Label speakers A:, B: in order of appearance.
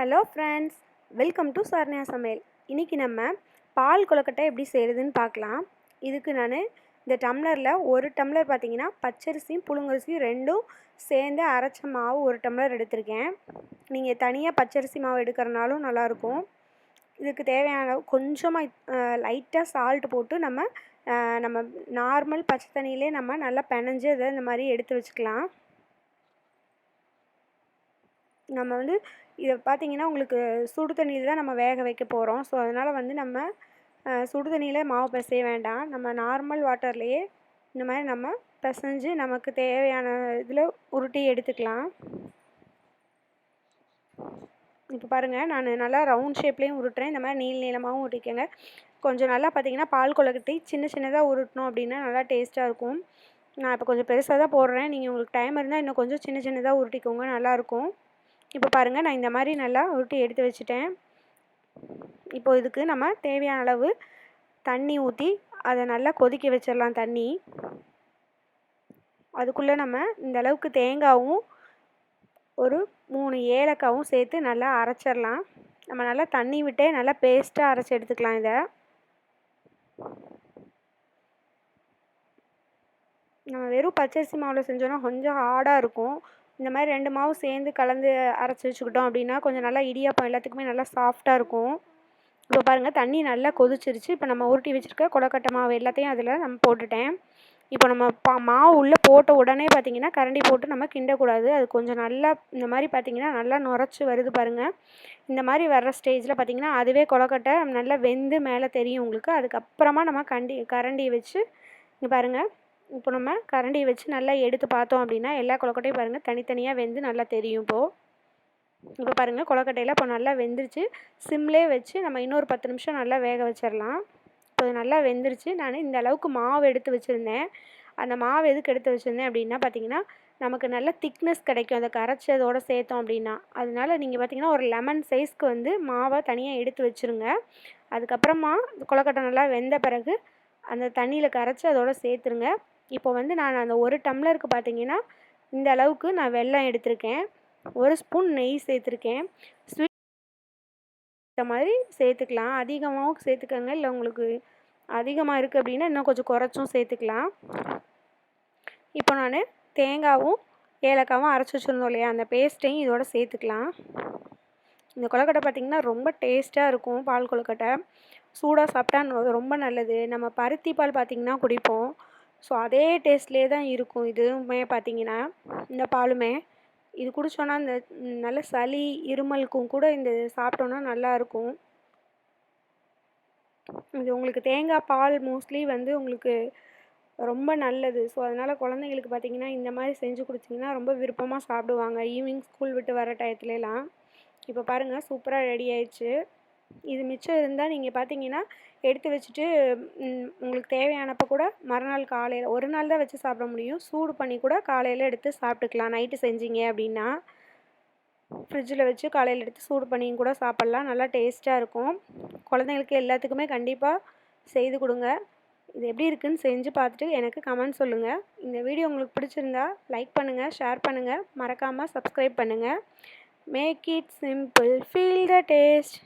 A: Hello friends, welcome to Saranya சமையல். இன்றைக்கி நம்ம பால் கொழுக்கட்டை எப்படி செய்கிறதுன்னு பார்க்கலாம். இதுக்கு நான் இந்த டம்ளரில் ஒரு டம்ளர் பார்த்திங்கன்னா பச்சரிசியும் புழுங்கரிசியும் ரெண்டும் சேர்ந்து அரைச்ச மாவு ஒரு டம்ளர் எடுத்திருக்கேன். நீங்கள் தனியாக பச்சரிசி மாவு எடுக்கிறனாலும் நல்லாயிருக்கும். இதுக்கு தேவையான அளவு கொஞ்சமாக லைட்டாக சால்ட் போட்டு நம்ம நார்மல் பச்சை தண்ணியிலே நம்ம நல்லா பெனஞ்சு அதை இந்த மாதிரி எடுத்து வச்சுக்கலாம். நம்ம இதை பார்த்திங்கன்னா உங்களுக்கு சுடு தண்ணியில் தான் நம்ம வேக வைக்க போகிறோம். ஸோ அதனால் நம்ம சுடு தண்ணியில் மாவு பிசைய வேண்டாம். நம்ம நார்மல் வாட்டர்லேயே இந்த மாதிரி நம்ம பிசைஞ்சு நமக்கு தேவையான இதில் உருட்டி எடுத்துக்கலாம். இப்போ பாருங்கள், நான் நல்லா ரவுண்ட் ஷேப்லேயும் உருட்டுறேன். இந்த மாதிரி நீளமாகவும் உருட்டிக்கங்க. கொஞ்சம் நல்லா பார்த்திங்கன்னா பால் கொழுக்கட்டை சின்ன சின்னதாக உருட்டணும் அப்படின்னா நல்லா டேஸ்ட்டாக இருக்கும். நான் இப்போ கொஞ்சம் பெருசாக தான் போடுறேன். நீங்கள் உங்களுக்கு டைம் இருந்தால் இன்னும் கொஞ்சம் சின்ன சின்னதாக உருட்டிக்கோங்க, நல்லாயிருக்கும். இப்போ பாருங்கள், நான் இந்த மாதிரி நல்லா உருட்டி எடுத்து வச்சுட்டேன். இப்போ இதுக்கு நம்ம தேவையான அளவு தண்ணி ஊற்றி அதை நல்லா கொதிக்க வச்சிடலாம். தண்ணி அதுக்குள்ளே நம்ம இந்த அளவுக்கு தேங்காயும் ஒரு 3 ஏலக்காவும் சேர்த்து நல்லா அரைச்சிடலாம். நம்ம நல்லா தண்ணி விட்டே நல்லா பேஸ்ட்டாக அரைச்சி எடுத்துக்கலாம். இதை நம்ம வெறும் பச்சரிசி மாவில் செஞ்சோன்னா கொஞ்சம் ஹார்டாக இருக்கும். இந்த மாதிரி 2 மாவு சேர்ந்து கலந்து அரைச்சி வச்சுக்கிட்டோம் அப்படின்னா கொஞ்சம் நல்லா இடியாப்பம் எல்லாத்துக்குமே நல்லா சாஃப்டாக இருக்கும். இப்போ பாருங்கள், தண்ணி நல்லா கொதிச்சிருச்சு. இப்போ நம்ம உருட்டி வச்சுருக்க கொழுக்கட்டை மாவு எல்லாத்தையும் அதில் நம்ம போட்டுட்டேன். இப்போ நம்ம மாவு உள்ளே போட்ட உடனே பார்த்திங்கன்னா கரண்டி போட்டு நம்ம கிண்டக்கூடாது. அது கொஞ்சம் நல்லா இந்த மாதிரி பார்த்திங்கன்னா நல்லா நுரைச்சி வருது பாருங்கள். இந்த மாதிரி வர்ற ஸ்டேஜில் பார்த்திங்கன்னா அதுவே கொழுக்கட்டை நல்லா வெந்து மேலே தெரியும் உங்களுக்கு. அதுக்கப்புறமா நம்ம கரண்டியை வச்சு இங்கே பாருங்கள், இப்போ நம்ம கரண்டியை வச்சு நல்லா எடுத்து பார்த்தோம் அப்படின்னா எல்லா கொழுக்கட்டையும் பாருங்கள் தனித்தனியாக வெந்து நல்லா தெரியும். இப்போ பாருங்கள், கொழுக்கட்டையில் இப்போ நல்லா வெந்துருச்சு. சிம்லே வச்சு நம்ம இன்னொரு 10 நிமிஷம் நல்லா வேக வச்சிடலாம். இப்போ நல்லா வெந்துருச்சு. நான் இந்த அளவுக்கு மாவு எடுத்து வச்சுருந்தேன். அந்த மாவு எதுக்கு எடுத்து வச்சுருந்தேன் அப்படின்னா பார்த்திங்கன்னா நமக்கு நல்ல திக்னஸ் கிடைக்கும் அதை கரைச்சதோடு சேர்த்தோம் அப்படின்னா. அதனால நீங்கள் பார்த்திங்கன்னா ஒரு லெமன் சைஸ்க்கு மாவை தனியாக எடுத்து வச்சுருங்க. அதுக்கப்புறமா கொழுக்கட்டை நல்லா வெந்த பிறகு அந்த தண்ணியில் கரைச்சி அதோடு சேர்த்துருங்க. இப்போ நான் அந்த ஒரு டம்ளருக்கு பார்த்திங்கன்னா இந்த அளவுக்கு நான் வெல்லம் எடுத்திருக்கேன். 1 ஸ்பூன் நெய் சேர்த்துருக்கேன். ஸ்வீட் இந்த மாதிரி சேர்த்துக்கலாம். அதிகமாகவும் சேர்த்துக்கங்க, இல்லை உங்களுக்கு அதிகமாக இருக்குது அப்படின்னா இன்னும் கொஞ்சம் குறைச்சும் சேர்த்துக்கலாம். இப்போ நான் தேங்காயும் ஏலக்காவும் அரைச்சி வச்சுருந்தோம் இல்லையா, அந்த பேஸ்ட்டையும் இதோட சேர்த்துக்கலாம். இந்த கொழுக்கட்டை பார்த்திங்கன்னா ரொம்ப டேஸ்ட்டாக இருக்கும். பால் கொழுக்கட்டை சூடாக சாப்பிட்டா ரொம்ப நல்லது. நம்ம பருத்தி பால் பார்த்திங்கன்னா குடிப்போம். ஸோ அதே டேஸ்ட்லேயே தான் இருக்கும் இதுவுமே பார்த்திங்கன்னா. இந்த பாலுமே இது குடித்தோன்னா இந்த நல்ல சளி இருமலுக்கும் கூட இந்த சாப்பிட்டோன்னா நல்லாயிருக்கும். இது உங்களுக்கு தேங்காய் பால் மோஸ்ட்லி உங்களுக்கு ரொம்ப நல்லது. ஸோ அதனால் குழந்தைங்களுக்கு பார்த்திங்கன்னா இந்த மாதிரி செஞ்சு கொடுத்திங்கன்னா ரொம்ப விருப்பமாக சாப்பிடுவாங்க ஈவினிங் ஸ்கூல் விட்டு வர டயத்துலலாம். இப்போ பாருங்கள், சூப்பராக ரெடி ஆயிடுச்சு. இது மிச்சம் இருந்தால் நீங்கள் பார்த்திங்கன்னா எடுத்து வச்சுட்டு உங்களுக்கு தேவையானப்போ கூட மறுநாள் காலையில் ஒரு நாள் தான் வச்சு சாப்பிட முடியும். சூடு பண்ணி கூட காலையில் எடுத்து சாப்பிட்டுக்கலாம். நைட்டு செஞ்சீங்க அப்படின்னா ஃப்ரிட்ஜில் வச்சு காலையில் எடுத்து சூடு பண்ணியும் கூட சாப்பிட்லாம். நல்லா டேஸ்ட்டாக இருக்கும். குழந்தைங்களுக்கு எல்லாத்துக்குமே கண்டிப்பாக செய்து கொடுங்க. இது எப்படி இருக்குதுன்னு செஞ்சு பார்த்துட்டு எனக்கு கமெண்ட் சொல்லுங்கள். இந்த வீடியோ உங்களுக்கு பிடிச்சிருந்தா லைக் பண்ணுங்கள், ஷேர் பண்ணுங்கள், மறக்காமல் சப்ஸ்கிரைப் பண்ணுங்கள். Make it simple, feel the taste.